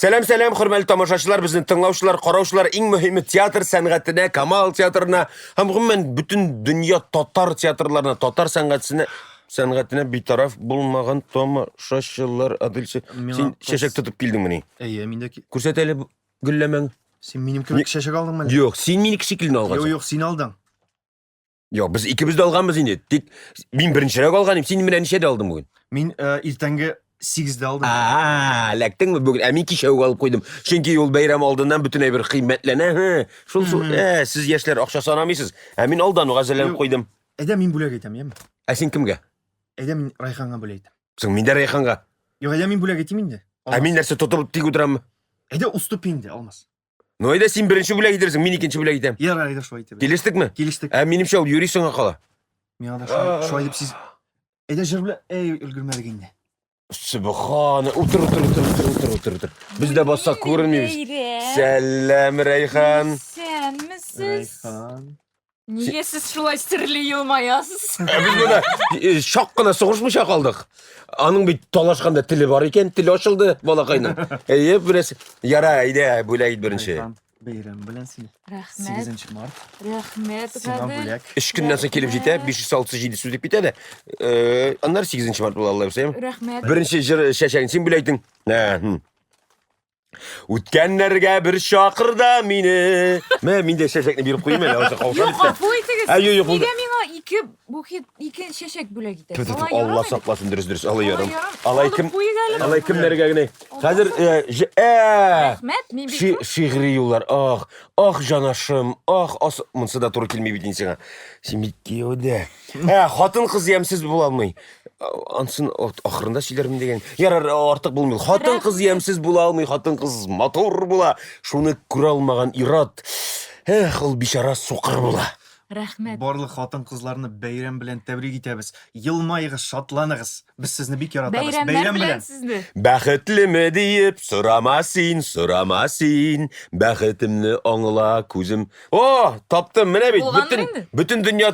Сәлем, хөрмәтле тамашачылар, безнең тыңлаучылар, караучылар, иң мөһиме театр сәнгатенә, Камал театрына, һәм гомумән бөтен дөнья татар театрларына, татар сәнгатенә битараф булмаган тамашачылар, Адилче, син чәчәк тотып килдеңме ни? Мин дә Күрсәт әле гөлләмәң. Син минем кебек чәчәк алдыңмы? Юк, син минеке шикелле алгансың. Юк, син алдың. Юк, без икебез дә алганбыз инде. Тик мин беренчерәк алганым, син менә ничәдә алдың бүген? Мин иртәнге 8-дә алдым. Ләктеңме бүген? Мин кичә үк алып куйдым. Чөнки ул бәйрәм алдыннан бөтенләй бер кыйммәтләнә. Шул, сез яшьләр акча санамыйсыз. Мин алдан ук әзерләнеп куйдым. Әйдә мин бүләк итәм, яме? Син кемгә? Әйдә мин Райханга бүләк итәм. Син мин дә Райханга. Юк, әйдә мин бүләк итәм инде. Мин нәрсә тотып тик утыраммы? Әйдә уступ инде, алмас. Ну әйдә син беренче бүләк итерсең, мин икенче бүләк итәм. Ярар, әйдә шулай итәбез. Килештекме? Килештек. Минемчә ул юри соңга кала. Миңа да шулай дип сез әйдә җыр белән өлгермәдек инде. Субхан, утыр. Без дә бассак күренмибез. Сәлам, Райхан. Сәммесез? Райхан. Нигә сез шулай серле елмаясыз? Без моны шак кына сугышмыйча калдык. Аның бит талашканда теле бар икән, теле ачылды балакайның. Бераз яра, әйдә, бүләк ит беренче. Бәйрәм белән сине. Рәхмәт. 8 март. Рәхмәт, Сиңа гади. бүләк. 3 көннән соң килеп җитә, 500-600 сүзлек битә дә. Аннар 8 март була алла белсәм. Рәхмәт. Беренче җыр чәчәген син бүләктең. Үткәннәргә бер чакырда мине. Мин дә чәчәкне биреп куйым әле, озак калса Юк, бит. гафу итегез. Юк, Нигә миңа ике букет, ике чәчәк бүләк итәсез? Алла сакласын, дөрес. Алай ярым. Алай кем? Алай кемнәргә генә. Хәзер Рәхмәт, мин бит. шигъри юллар. Ах, җанашым. Монсы да туры килми бит инде сиңа. Син бит кияүдә. Хатын-кыз ямсыз була алмый. Ансын ахырында сөйләрмен дигән. Ярар, артык булмый. Хатын-кыз ямсыз була алмый, хатын-кыз матур була. Шуны күрә алмаган ират. Ул бичара сукыр була. Рәхмәт. Барлык хатын-кызларны бәйрәм белән тәбрик итәбез. Елмайыгыз, шатланыгыз. Без сезне бик яратабыз. Бәйрәмнәр белән сезне. Бәхетлеме диеп сорама син. Бәхетемне аңла күзем. Таптым, менә бит. Бөтен дөнья.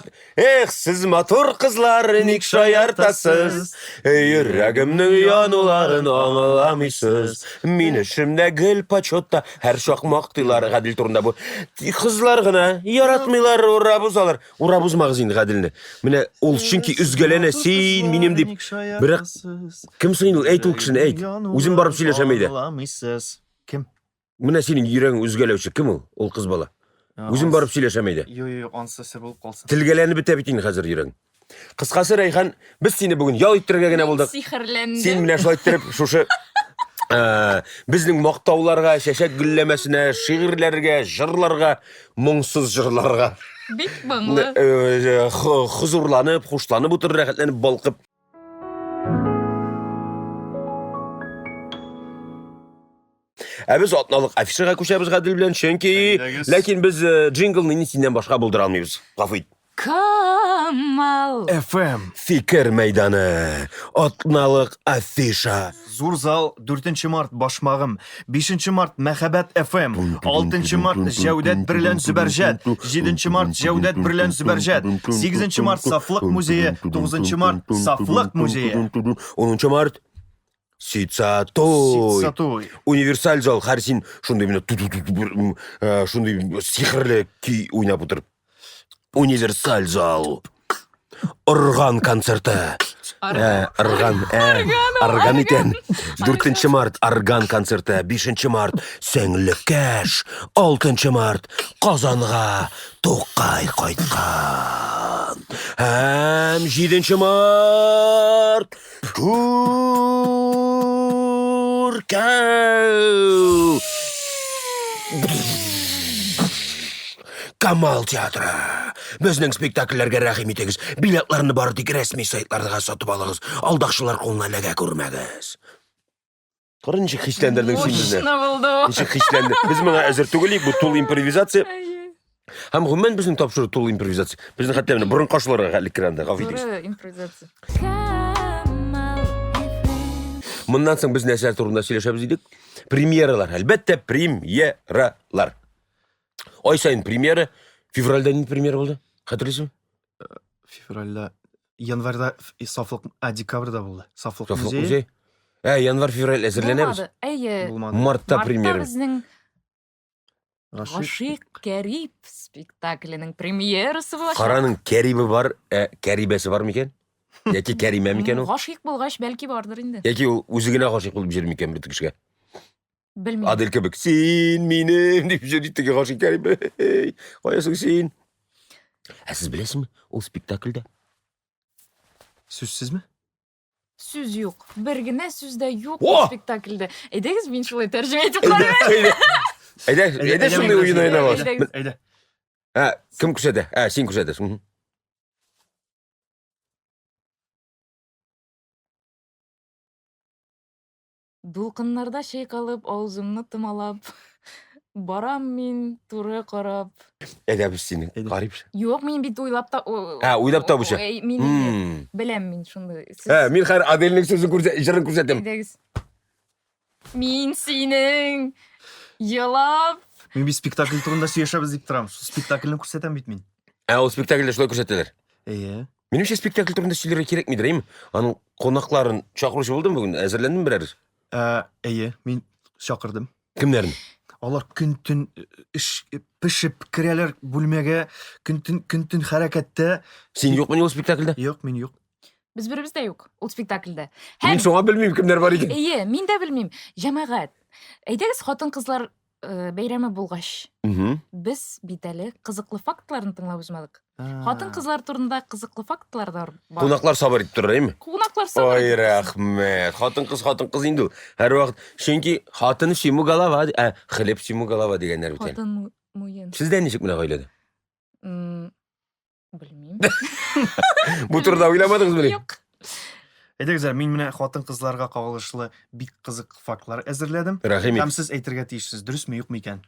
Сез матур кызлар, ник шаяртасыз? Йөрәгемнең януларын аңламыйсыз. Мин эшемдә гел почетта, һәр чак мактыйлар Гадил турында бу. Кызлар гына яратмыйлар, урабузалар. Урабузмагыз инде Гадилне. Менә ул чөнки үзгәләнә син минем дип. Бирок кем син ул? Әйт ул кешене, әйт. Үзем барып сөйләшәм иде. Кем? Менә синең йөрәгең үзгәләүче кем ул? Ул кыз бала. Үзем барып сөйләшәм иде. Юк, ансы сер булып калсын. Телгәләнеп бетә бит инде хәзер йөрәгең. Кыскасы, Райхан, без сине бүген ял иттерергә генә булдык. Сихерләнде. Син менә шулай иттереп шушы безнең мактауларга, чәчәк гөлләмәсенә, шигырьләргә, җырларга, моңсыз җырларга Бик моңлы. хузурланып, хушланып утыр, рәхәтләнеп, балкып. Без атналык афишага күчәбез Гадил белән, чөнки ләкин без джинглны синнән башка булдыра алмыйбыз. Гафу ит. Камал. FM. Фикер мәйданы. Атналык афиша. Зур зал 4 март башмагым, 5 март Мәхәббәт FM, 6 март Җәүдәт берлән Зөбәрҗәт, 7 март Җәүдәт берлән Зөбәрҗәт, 8 март Сафлык музее, 9 март Сафлык музее, 10 март Сицатой. Сатуй. Универсаль зал, һәр син шундый менә шундый сихрле ки уйнап утыр. Универсаль зал. Орган концерты. Орган икән. 4 март орган концерты, 5 март Сәңлекәш, 6 март Казанга Тукай кайткан. Һәм 7 март Күркәү. Камал театры. Безнең спектакльләргә рәхим итегез. Билетларны бары тик рәсми сайтларда сатып алыгыз. Алдакчылар кулына эләгә күрмәгез. Кырын ничек хисләндердең син безне? Шуна булды. Ничек хисләнде? Без моңа әзер түгелик, бу тул импровизация. Һәм гомумән безнең тапшыру тул импровизация. Безнең хәтта менә бурын кашларга хәллек кирәнде, гафу итегез. Туры импровизация. Моннан соң без нәрсәләр турында сөйләшәбез идек? Премьералар, әлбәттә, премьералар. Ай сайын премьера. Февральдә ни премьера булды? Хәтерлисеңме? Февральдә, январьда Сафлык, декабрьдә булды. Сафлык Сафлык музее. музей. Январ-февраль әзірленеміз. Болмады. Әйе. Булмады. Мартта Мартта премьера. безнең Гашик. Гашик Кәриб спектакленең премьерасы булачак. Қараның кәрибі бар, кәрибәсі бар мекен? Яки кәриме мекен ол? Гашик булгач бәлки бардыр инде. Яки ол өзігіне ғашық болып жүр мекен бір кішке? Белмим. Адель кебек, сен менім деп жүр иттіге ғашық кәрибе. Қоясың сен. Сіз білесің ме? Ол спектакльда. Сүзсезме? Сүз юк. Бер генә сүз дә юк О! спектакльдә. Әйдәгез мин шулай тәрҗемә итеп карыйм. Әйдә шындай ойын ойнамыз. Әйдә. Кім күрсәді? Сен күрсәдесің. Дулкыннарда чайкалып, аузымны тымалап, барам мин туры карап. Әйдә біз сені Әйдә. қарипшы. Юк, мин бит уйлап та... Уйлап табышы. Мин беләм мин шундай. Мен қайыр Аделінің сөзін жырын көрсәтем. Әйдәгез. Мин синең елап. Мен бит спектакль турында сөйләшәбез дип торам. Спектакльне күрсәтәм бит мин. Ол спектакльде шулай көрсәтелер. Әйе. Меніңше спектакль турында сөйлері керек мидір, деймін? Аның қонақларын шақырушы болдым бүгін, әзірлендім бір әріз. Әйе, мин шақырдым. Кімдерін? Алар күн-түн пішіп кірәләр бүлмәгә, күн-түн хәрәкәттә. Сен жоқ мен ол спектакльда? Юк, мин юк. Без беребез дә юк ул спектакльдә. Мен соңа білмеймін кімдер бар екен. Әйе, мин дә белмим. Җәмәгать. Әйдәгез хатын-кызлар бәйрәме булгач. Без бит әле кызыклы фактларын тыңлап узмадык. Хатын-кызлар турында кызыклы фактлар да бар. Қонақлар сабыр итеп тұр, деймі? Кунаклар сабыр. Ой, рахмет. Хатын-қыз инде ул. Әр вакыт. Чөнки хатын симу голова, хлеб симу голова дигәннәр бит. Хатын муен. Сездә ничек менә гаиләдә? Белмим. Бу турда уйламадыңызмы? Юк. Әйдәгез, мин менә хатын-кызларга кагылышлы бик кызык фактлар әзерләдем. Рәхим Һәм ит. сез әйтергә тиешсез, дөресме, юкмы икән?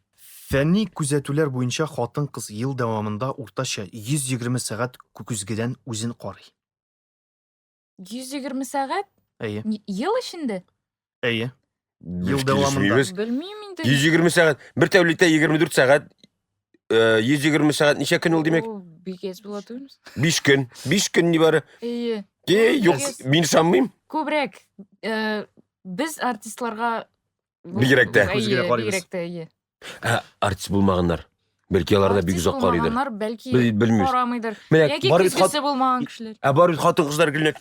Фәнни күзәтүләр буенча хатын-кыз ел дәвамында уртача 120 сәгать күкүзгедән үзен карый. 120 сәгать? Әйе. Ел эчендә? Әйе. Ел дәвамында. Белмим инде. 120 сәгать. Бер тәүлектә 24 сәгать. 120 сәгать ничә көн ул димәк? Бик әз була түгелме? 5 көн. 5 көн ни бары? Әйе. Юк, мин санмыйм. Күбрәк без артистларга Бигрәк тә. Күзгә карыйбыз. Бигрәк тә, әйе. Артист булмаганнар. Бәлки алар да бик озак карыйдыр. Булганнар бәлки Белмибез. карамыйдыр. Менә Яки бар бит күзгесе булмаган кешеләр. бар бит хатын-кызлар гөлне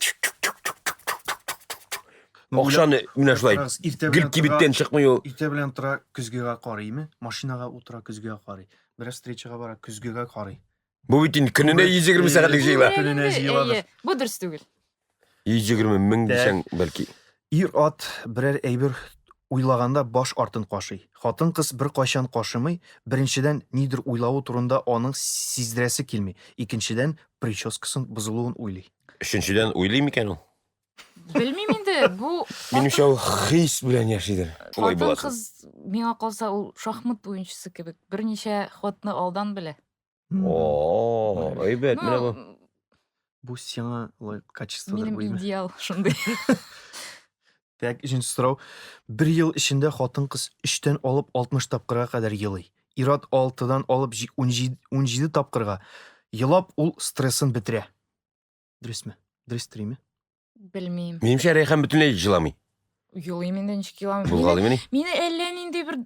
акчаны менә шулай гел кибеттен чыкмый ул. Иртә белән тора көзгегә карыймы? Машинага утыра көзгегә карый. Бераз встречага бара көзгегә карый. Бу бит инде көненә 120 сәгатьлек җыела. Көненә җыеладыр. Әйе, бу дөрес түгел. 120 мең дисәң бәлки. Ир-ат берәр әйбер уйлаганда баш артын кашый. Хатын-кыз бер кайчан кашымый. Беренчедән нидер уйлавы турында аның сиздерәсе килми. Икенчедән прическасын бозылуын уйлый. Өченчедән уйлыйм икән ул. Белмим инде, бу Минемчә ул хис белән яшидер. Улай була. хатын-кыз миңа калса ул шахмат уенчысы кебек. Берничә хатны алдан белә. О, әйбәт, менә бу. Бу сиңа улай качестводыр Минем буймы. идеал шундый. Так, икенче сорау. Бер ел эчендә хатын-кыз 3тән алып 60 тапкырга кадәр елый. Ират 6дан алып 17 тапкырга. Елап ул стрессын бетерә. Дөресме? Дөрес тиреме? Белмим. Минемчә Рәйхан бөтенләй җыламый. Юлый миндә ничек еламый. Булгалы менә. Мине әллә нинди бер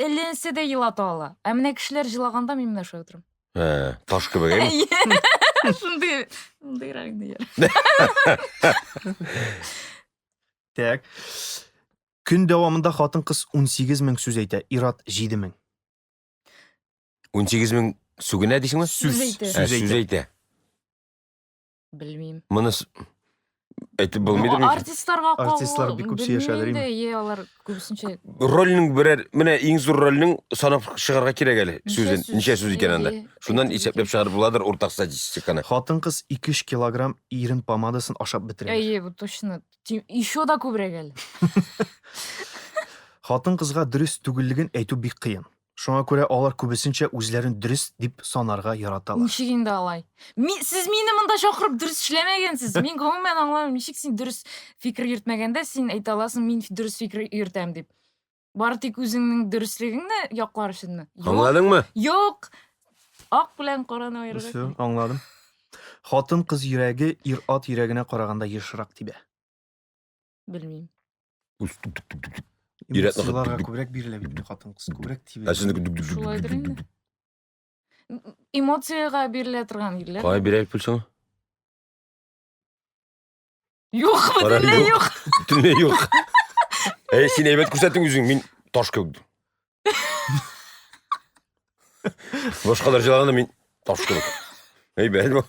әлләнсе дә елата ала. Ә менә кешеләр җылаганда мин менә шулай торам. Таш кебек, әйме? Шундый инде. Так. Көн дәвамында хатын-кыз 18 мең сүз әйтә, Ират 7 мең. 18 мең сүгенә дисеңме? Сүз әйтә. Сүз әйтә. Белмим. Моны әйтеп булмыйдыр микән? Артистларга кагыл. Артистлар бик күп сөйләшәләр, Инде, име? әйе, алар күбесенчә Рольнең берәр, менә иң зур рольнең санап чыгарга кирәк әле. Сүзен, ничә сүз икән анда. Әйе. Шуннан исәпләп чыгарып буладыр уртак статистиканы. Хатын-кыз 2 килограмм ирен помадасын ашап бетерә. Әйе, бу точно. Еще да күбрәк әле. Хатын-кызга дөрес түгеллеген әйтү бик кыен. Шуңа күрә алар күбесенчә үзләрен дөрес дип санарга яраталар. Ничек инде алай? Сез мине монда чакырып дөрес эшләмәгәнсез. Мин гомумән аңламыйм, ничек син дөрес фикер йөртмәгәндә син әйтә аласың, мин дөрес фикер йөртәм дип. Бары тик үзеңнең дөреслекеңне яклар өченме? Аңладыңмы? Юк. Ак белән караны Все, аерырга. аңладым. Хатын-кыз йөрәге ир-ат йөрәгенә караганда ешрак тибә. Белмим. Үйретті Эмоцияларға қып- көбірек беріле бит хатын кыз көбірек А сізді Шулайдыр инде. Эмоцияга бериле турган ирлер. Қалай берелік білсің? Юк, Қара, бүтүнлөй юк. юк. Түнне жоқ. Сен әйбет көрсеттің өзің, мен таш көкдім. Башқалар жылағанда мен таш көк. Бәлім.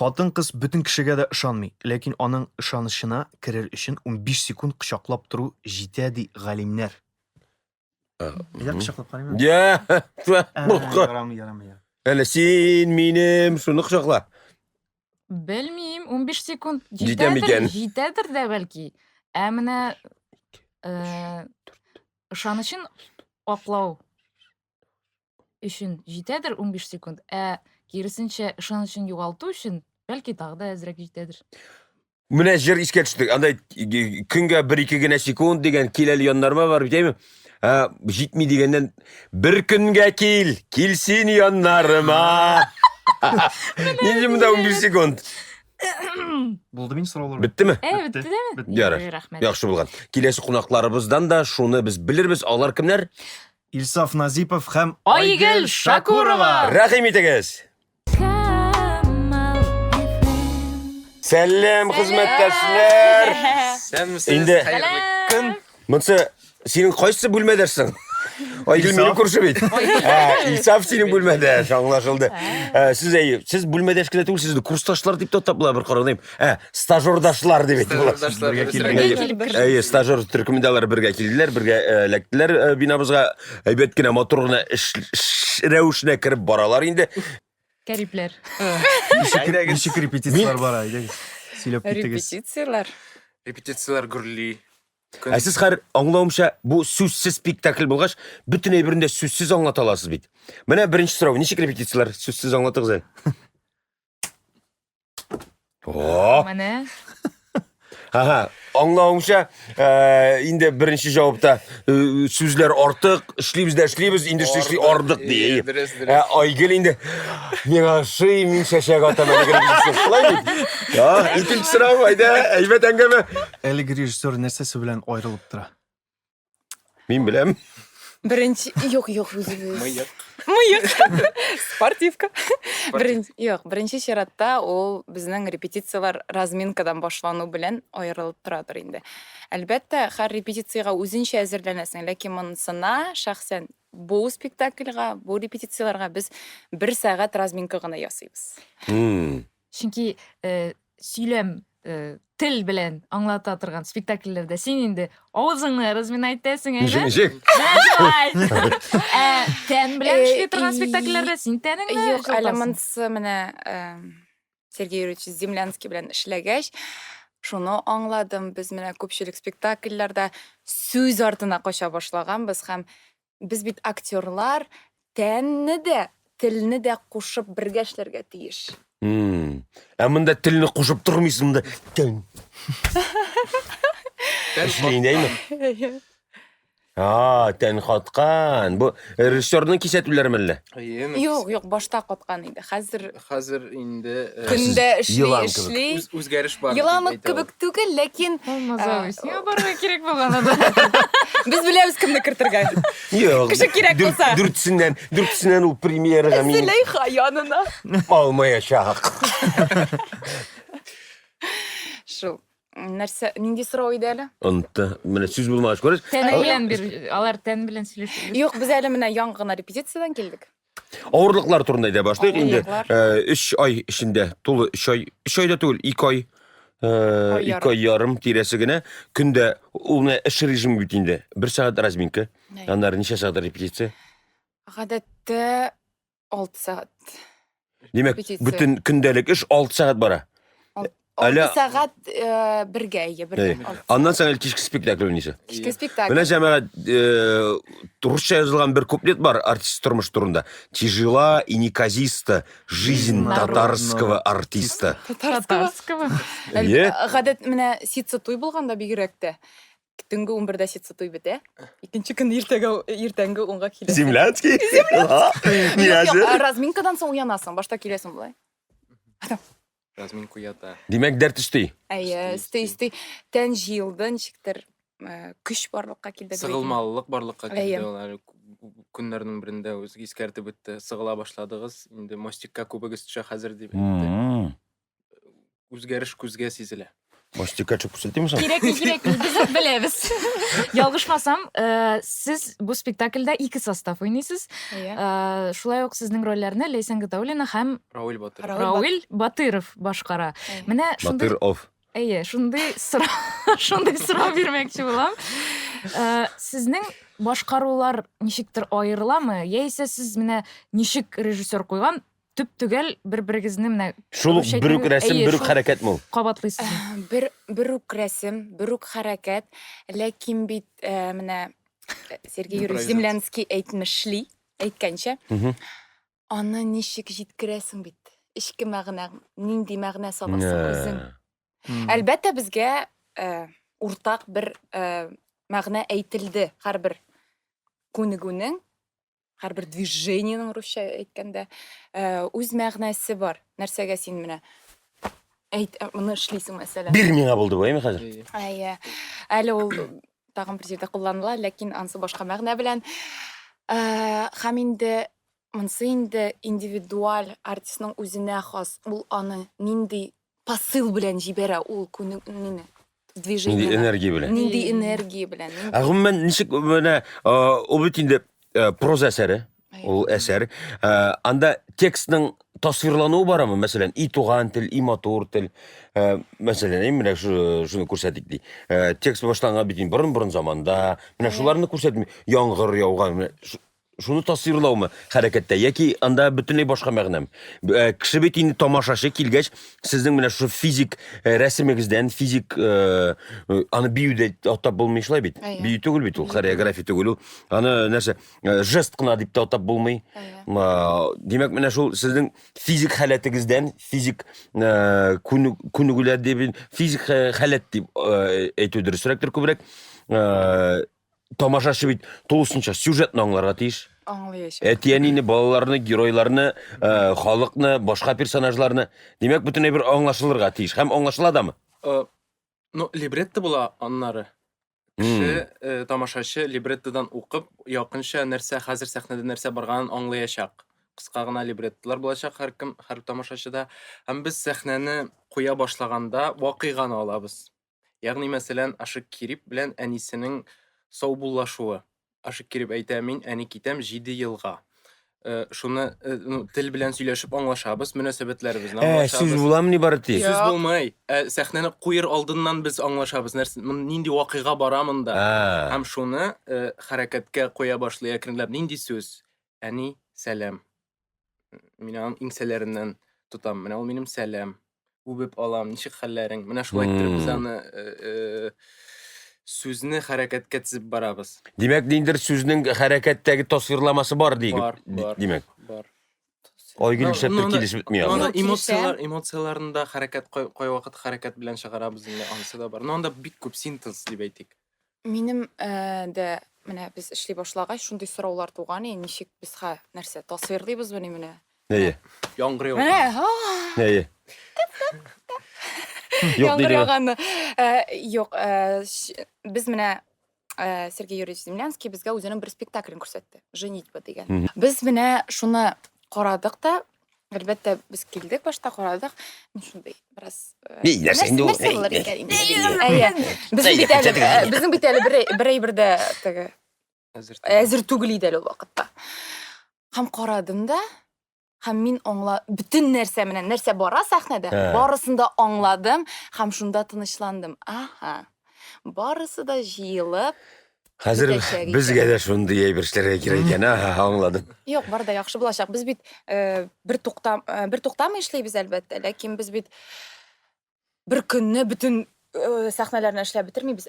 Хатын кыз бүтін кішіге де ышанмый, ләкин аның ышанышына керер үшін 15 секунд құшақлап тұру жетәди галимнәр. Нидә құшақлап қараймын? Я, Ярамый. әлі сен менім шуны құшақла. Белмейм, 15 секунд Жетем екен. жетәдір дә бәлки. Ә менә ышанышын аклау өчен жетәдер 15 секунд. Ә киресенчә ышанышын югалту өчен бәлки тагы да әзрәк жетәдер. Міне жер ишке түштік. Андай күнге 1-2 генә секунд деген келелі яннарма бар, бітеймі? Жетмей дегеннен бір күнге келсін яннарыма. Ненде мұнда 15 секунд? Болды мен сұраулар. Бітті ме? Бітті деме? Ярар. Рахмет. Яқшы болған. Келесі қонақтарыбыздан да шуны біз білірбіз. Алар кімлер? Илсаф Назипов һәм Айгөл Шакурова. Рахим етегіз. Сәлем, қызметтәшілер. Инде, мұнсы, сенің қайсы бөлмедерсің? Айгүл мені көрші бейді. Илсаф сенің бөлмеде, шаңлашылды. Сіз бөлмедеш кіде түгіл, сізді курсташылар деп топтапыла бір қарағынайым. Стажордашылар деп еді. Стажор түркімендалар бірге келділер, бірге ләктілер бинамызға әйбеткіне моторғына рәушіне кіріп баралар енді. Кәриплер. Ничек репетициялар бар айда. Сөйләп киттегез. Репетициялар гүрли. Сіз қар аңлауымша, бұл сөзсіз спектакль болғаш, бүтін әйбірінде сөзсіз аңлата аласыз бейді. Міне бірінші сұрау, нешек репетициялар сөзсіз аңлатыңыз ән? Менә. Аңлауымша, енді бірінші жауапта сөзлер артық, ішлейбіз, енді ішлей ардық дейі. Айгел енді, мен ашый, мен шәшәк атаманы репетиция қылай дейді. Екінші сұрау, айда, әйбет әңгіме. Әлеге режиссер нәрсәсе белән айрылып тора? Мен білем. Бірінші, жоқ, Мыйық. спортивка. Бірінші ширатта ол біздің репетициялар разминкадан башлану білән айырылып тұрадыр енді. Әлбәттә, һәр репетицияға үзенчә әзерләнәсең, ләкин монысына шәхсән бұл спектакльға, бұл репетицияларға біз 1 сәгать разминка гына ясыйбыз. Чөнки сөйләм тел белән аңлата торган спектакльләрдә син инде авызыңны разминайтәсең әйе? Нешек? Тән белән эшли торган спектакльләрдә син тәнеңне Юк, әле монысы менә Сергей Юрьевич Землянский белән эшләгәч, шуны аңладым. Без менә күпчелек спектакльләрдә сүз артына кача башлаганбыз һәм без бит актерлар тәнне дә, телне дә кушып бергә эшләргә тиеш. Мында тіліні қошып тұрмайсың, мында тән. Ішлейін деймі? Тән қатқан. Бұл режиссердің кесетулері мәлі? Юк, башта каткан иде. Хәзер инде Көндә Йылан эшли. үзгәреш бар. Йыламык кебек түгел, ләкин Маза, сиңа барырга кирәк булган анда. без беләбез кемне кертергә. Кеше кирәк булса. Дүртсінен ол премьераға мен Зөләйха янына. алмаяшақ. Шул. Нәрсә, нинди сорау иде әле? Онтта, міне сөз болмағаш көреш. Тән белән алар тән белән сөйләшә. Юк, біз әле менә яңа гына репетициядан келдік. Ауырлықлар турында айда башлайық. Енді Ауырлықлар. 3 ай ішінде, толы 3 айда түгіл, 2 ай. 2 ай ярым тиресі гіне. Күнде олына іш режимі бүтінде. 1 сағат разминка. Анары неше сағат репетиция? Гадәттә 6 сағат. Демек, Репетиция. бүтін күнделік іш 6 сағат бара. 6 сағат бергә, бергә. Андан соң кешкі спектакль ойнайсың. Кичке спектакль. Менә жаңа турысча жазылған бір куплет бар артист тұрмыш турында. Тяжела и неказиста жизнь татарского артиста. Татарского. Гадәт менә ситса туй булганда бигрәк тә. Төнге 11-дә ситса туй бетә. Икенче көн иртәнге 10-га килә. Землянский? Разминкадан соң уянасың, башта киләсең булай. Размин куята. Демек, дәрт істей. Әйе, истей. Тән җыелды, ничектер күч барлыкка килде. Сыгылмалылык барлыкка Әйе. килде ул әле көннәрнең берендә үз искәртеп бетте. Сыгыла башладыгыз. Инде мостикка күбегез төшә хәзер дип әйтте. Үзгәреш күзгә сизелә. Мостикка чык күрсәтимме соң? Кирәк, без беләбез. Ялгышмасам, сез бу спектакльдә 2 состав уйныйсыз. Шулай ук сезнең рольләрне Ләйсән Гатауллина һәм Рауль Батыр. Рауил Батыров башкара. Менә шундый Батыров. шундый сорау бирмәкче булам. Сезнең башкарулар ничектер аерыламы? Яисә сез менә ничек режиссер куйган төп түгел бер-берегезне менә Шул ук бер үк рәсем, бер үк хәрәкәт мул. кабатлыйсыз. Бер үк рәсем, бер үк хәрәкәт, ләкин бит менә Сергей Юрьевич Землянский әйтмешли, әйткәнчә, аны ничек җиткерәсең бит? Ичке мәгънә, нинди мәгънә саласың үзең? Әлбәттә безгә уртак бер мәгънә әйтелде һәрбер күнегүнең, һәрбер движениенең русча әйткәндә үз мәгънәсе бар. Нәрсәгә син менә моны эшлисең мәсәлән. Бир миңа булды бу, әйме хәзер? Әле ул тагын бер җирдә кулланыла, ләкин ансы башка мәгънә белән. Һәм инде монсы инде индивидуаль артистның үзенә хас. Ул аны нинди посыл белән җибәрә, ул күнегүне движение. Нинди энергия белән. Нинди энергия белән. Гомумән ничек менә ул бит инде проза әсәре, ул әсәр. Анда текстның тасвирлануы барамы? Мәсәлән, и туган тел, и матур тел. Мәсәлән, менә шуны күрсәтик ди. Текст башланган бит борын заманда. Менә шуларны күрсәтми. Яңгыр яуган. Шуны тасвирлаумы хәрәкәттә яки анда бөтенләй башка мәгънәм. Кеше бит инде тамашачы килгәч, сезнең менә шу физик рәсемегездән, физик аны биюдә атап булмый шулай бит. Бию түгел бит ул, хореография түгел ул. Аны нәрсә, жест кына дип тә атап булмый. Димәк, менә шул сезнең физик халәтегездән, физик күнегүләр дип, физик халәт дип әйтү дөресрәктер күбрәк. Тамашачы бит тулысынча сюжетны аңларга тиеш. Аңлаячак. Әтиәнине, балаларны, геройларны, халыкны, башка персонажларны, димәк, бөтенләй бер аңлашылырга тиеш. Һәм аңлашыладымы? Ну, либретто була аннары. Кеше тамашачы либреттодан укып, якынча нәрсә хәзер сәхнәдә нәрсә барганын аңлаячак. Кыска гына либреттолар булачак һәр тамашачыда. Һәм без сәхнәне куя башлаганда вакыйганы алабыз. Ягъни мәсәлән, Ашык Кирип белән әнисенең саубуллашуы. Ашык Кирип әйтә, мин әни китәм 7 елга. Шуны тел белән сөйләшеп аңлашабыз, мөнәсәбәтләребезне аңлашабыз. Сүз буламы ни бары ти? Сүз булмай. Сәхнәне куер алдыннан без аңлашабыз. Нинди вакыйга бара монда. Һәм шуны хәрәкәткә куя башлый әкренләп. Нинди сүз? Әни, сәлам. Мин аның иңсәләреннән тутам. Менә ул минем сәлам. Үбеп алам. Ничек хәлләрең? Менә шулай итеп без аны сүзне хәрәкәткә тизеп барабыз. Димәк, ниндер сүзнең хәрәкәттәге тасвирламасы бар Бар. димәк. Бар. Айгөл шәптер килешеп бетми Анда аны. эмоцияларында хәрәкәт кай вакыт хәрәкәт белән чыгарабыз инде анысы да бар. Но анда бик күп синтез дип әйтик. Минем дә менә без эшли башлагач шундый сораулар туган, ничек без нәрсә тасвирлыйбыз менә. Әйе. Яңгыр яуган. Менә, Әйе. Юк яңгыр диде. яуганны. Юк, без менә Сергей Юрьевич Землянский безгә үзенең бер спектаклен күрсәтте. Женитьба дигән. Без менә шуны карадык та, әлбәттә без килдек башта карадык. Мин шундый бераз Нәрсә инде ул? нәрсә булыр икән инде. Әйе. Безнең бит әле бер әйбердә теге әзер түгел иде әле ул вакытта. Һәм карадым да, һәм мин бүтән нәрсә менән нәрсә бара сәхнәдә, барысын да аңладым, һәм шунда тынычландым. Аха. Барысы да җыелып. Хәзер безгә дә шундый әйберләргә кирәк икән, аңладым. Юк, бар да яхшы булачак. Без бит бер туктамый эшлибез әлбәттә, ләкин без бит бер көнне бүтән сәхнәләрне эшләп битермибез.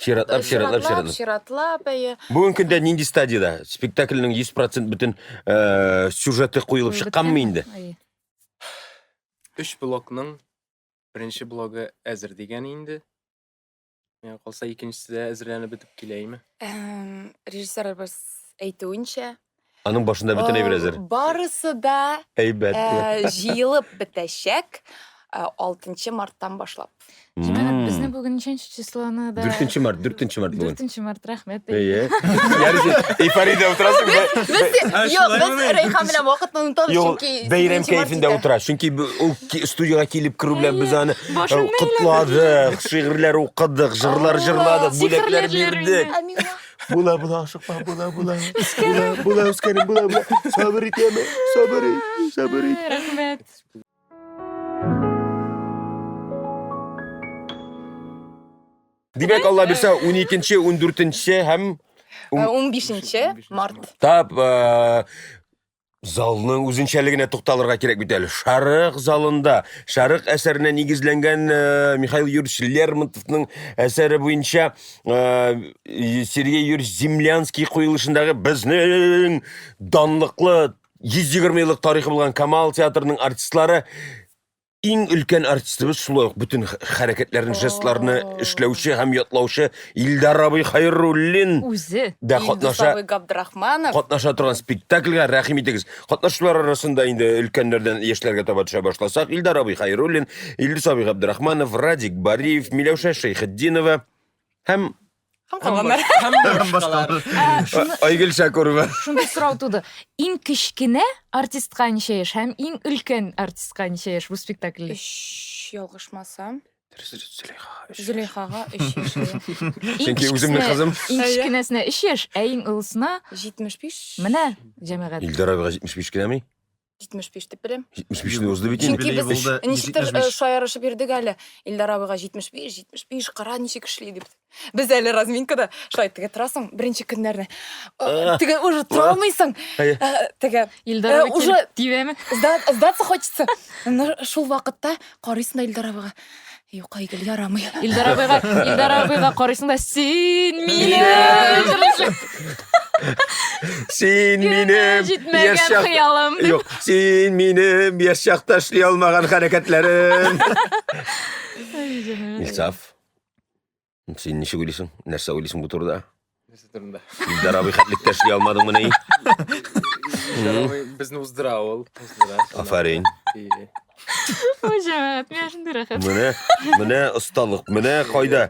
Чиратлап, әйе. Бүген көндә нинди стадияда? Спектакльнең 100% бүтән сюжеты куелып чыкканмы инде? 3 блокның беренче блогы әзер дигән инде. Миңа калса икенчесе дә әзерләнеп бетеп киләйме? Режиссер без әйтүенчә, Аның башында бүтән әйбер әзер. барысы да Әйбәт. җыелып бетәчәк 6 марттан башлап. Җимәгә безне бүгін нешінші числоны да 4 март бүгін. 4 март, рахмет. Иә. Эйфорияда отырасың. Жоқ, біз Рейхан белән вакытны унутабыз, Yok, чөнки бәйрәм кайфында утыра. Чөнки ул студияга килеп керү белән без аны Башымны кутладык, шигырьләр укыдык, җырлар җырладык, бүләкләр бирдек. Була ашыкма, була үскәнем, була. Сабыр итәме? Сабыр ит. Рахмет. Димәк, Алла бирсә 12-нче, 14-нче һәм 15 март. тап залның үзенчәлегенә тукталырга кирәк бит әле. Шарык залында, Шарык әсәренә нигезләнгән Михаил Юрьевич Лермонтовның әсәре буенча Сергей Юрьевич Землянский куелышындагы безнең данлыклы 120 еллык тарихы булган Камал театрының артистлары иң өлкән артистыбыз шулай ук бүтән хәрәкәтләрне, жестларны эшләүче һәм ятлаучы Илдар абый Хәйруллин Үзе. да катнаша. Габдрахманов. Катнаша торган спектакльгә рәхим итегез. Катнашучылар арасында инде өлкәннәрдән яшьләргә таба төшә башласак, Илдар абый Хәйруллин, Илдус абый Габдрахманов, Радик Бариев, Миләүшә Шәйхетдинова һәм Айгөл Шакурова. Шундай сорау туды. Иң кечкенә артистка ничә яшь һәм иң өлкән артистка ничә яшь бу спектакльдә? 3 ялгышмасам. Зөлейхага 3 яшь. Чөнки үземнең кызым Иң кечкенәсенә 3 яшь, ә иң олысына 75. менә җәмәгать. Илдар абыйга 75 кенәме? 75 дип беләм. 75 узды бит Чөнки инде. без ничектер шаярышып бирдек әле. Илдар абыйга 75, кара ничек эшли дип. Без әле разминкада шулай теге торасың, беренче көннәрне. Теге уже тора алмыйсың. Теге Илдар абый уже тибәме? сдаться хочется. Шул вакытта карыйсың да Илдар абыйга. Юк, Айгөл ярамый. Илдар абыйга карыйсың да син мине Син минем җитмәгән хыялым дип. Юк, син минем яшь чакта эшли алмаган хәрәкәтләрем. Илсаф. Син ничек уйлыйсың? Нәрсә уйлыйсың бу турыда? Илдар абый хәтлектә эшли алмадыңмы ни? Безне уздыра ул. Афарин. Ой, җәмәгать, мен шундый рәхәт. Менә осталык, менә кайда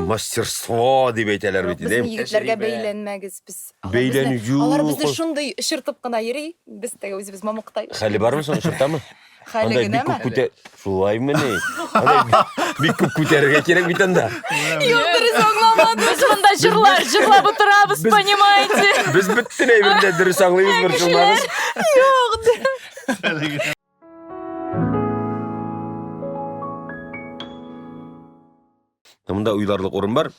мастерство дип әйтәләр бит инде. Без егетләргә бәйләнмәгез без. Бәйләнү юк. Алар безне шундый шыртып кына йөри, без теге үзебез мамыктай. Хәле бармы соң шыртамы? Хәле Андай бик генәме? күп күтә... Шулаймы ни? Андай бик күп күтәрергә кирәк бит анда. Юк, дөрес аңламадым. Без монда җырлап утырабыз, понимаете? Без бөтен әйбердә дөрес аңлыйбыз, борчылмагыз. Монда уйларлык урын бар.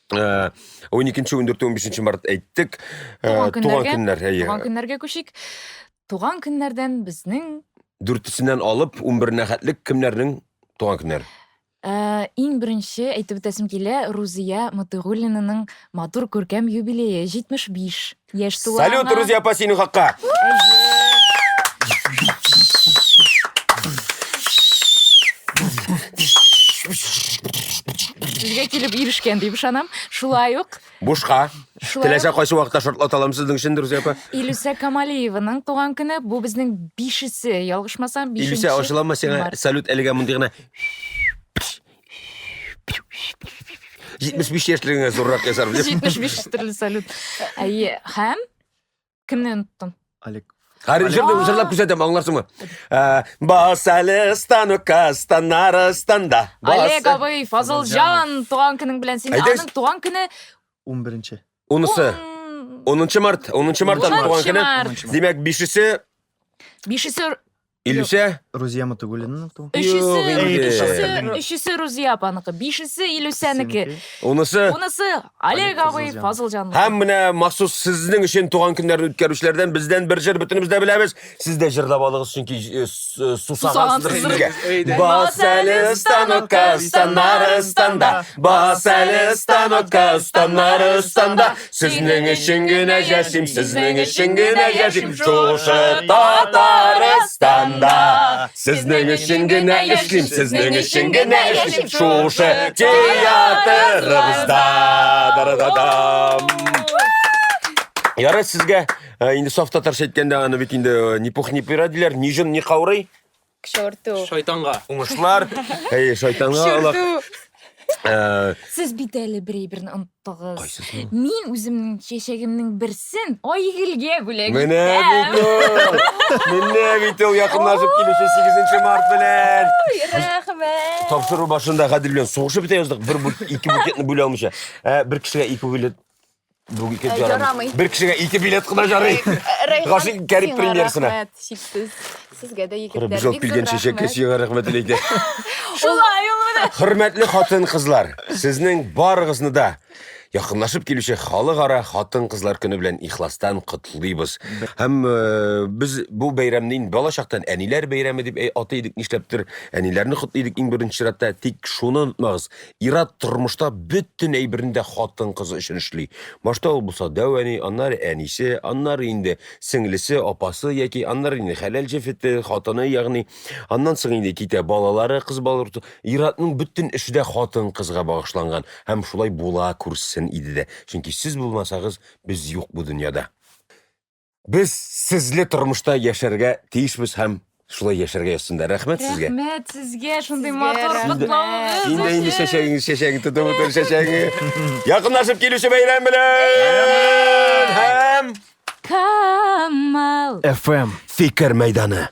12-нче, 14-нче, 15-нче март әйттек. Туган көннәр. Туган көннәргә күшик. Туган көннәрдән безнең 4-сеннән алып 11-нә хәтлек кемнәрнең туган көннәре? иң беренче әйтеп үтәсем килә, Рузия Матыгуллинаның матур күркәм юбилее 75 яшь тулган. Салют, Рузия, по синең хакка. Сезгә килеп ирешкән дип ышанам. Шулай ук Бушка. Теләсә кайсы вакытта шартлата аламы сезнең өчен, Рузия апа? Илүсә Камалиеваның туган көне, бу безнең 5-се, ялгышмасам 5-нче. Илүсә, ачыламы сиңа салют әлегә мондый гына 75 яшьлегеңә зуррак ясарбыз дип. 75 төрле салют. Әйе, һәм кемне оныттым? Алек. Харин җырлап күрсәтәм, аңларсыңмы? Бас әле станокка, станнары станда. Олег абый, Фазылҗан, туган көнең белән син. Аның туган көне 11-нче. Унысы. 10 март. 10 мартта туган көне. Димәк, 5-се 5-се Илүсә. Рузия Матыгуллинаның туган. 3-се Рузия апаныкы, 5-се Илүсәнеке. Унысы. Унысы Олег абый, Фазылҗан. Һәм менә махсус сезнең өчен туган көннәрне үткәрүчеләрдән бездән бер җыр бөтенебез дә беләбез. Сез дә җырлап алыгыз, чөнки сусагансыздыр сезгә. Бас әле станокка, станнары станда. Бас әле станокка, станнары станда. Сезнең өчен генә яшим, сезнең өчен генә яшим. Шушы Татарстанда. Сезнең өчен генә эшлим, сезнең өчен генә эшлим. Шушы театрыбызда. Дарададам. Ярый, сезгә инде саф татарча әйткәндә аны бит инде ни пух ни пира диләр, ни җын ни каурый. Кшорту. Шайтанга. Уңышлар. Шайтанга Аллах. Сіз бит әле берәй-берне оныттыгыз. Кайсысын? Мин үземнең чәчәгемнең берсен Айгөлгә бүләк Менә итәм. бит ул. Менә бит ул якынлашып килүче 8 март белән. Рәхмәт. Тапшыру башында Гадил белән сугышып бетә яздык. Ике букетны бүлә алмыйча. Бер кешегә 2 билет. Бу букет Ярамый. ярамый. Бер кешегә 2 билет кына жарый. Гашик Кәрим премьерсына. Рәхмәт, шиксез. Сезгә дә егетләр. Без ул килгән чәчәккә сиңа рәхмәт әйтә. Шулай ул менә. Хөрмәтле хатын кызлар, сезнең барыгызны да якынлашып килүче халыкара хатын-кызлар көне белән ихластан котлыйбыз. Һәм без бу бәйрәмне балачактан әниләр бәйрәме дип атыйдык, нишләптер. Әниләрне котлыйдык иң беренче чиратта, тик шуны онытмагыз. Ират тормышта бөтен әйберендә хатын-кызы өчен эшли. Башта ул булса дәвәни, аннары әнисе, аннары инде сеңлесе, апасы яки аннары инде хәләл җефете, хатыны, ягъни аннан соң инде китә балалары, кыз балалары. Иратның бөтен эше дә хатын-кызга багышланган. Һәм шулай була күрсен иде дә. Чөнки сез булмасагыз, без юк бу дөньяда. Без сезле тормышта яшәргә тиешбез һәм шулай яшәргә язсында. Рәхмәт сезгә. Рәхмәт сезгә шундый Сезгә матур рәхмәт. котлавыгыз Инде өчен. чәчәгең тотып утыр чәчәгең. Якынлашып килүче бәйрәм белән һәм Камал. FM. Фикер мәйданы.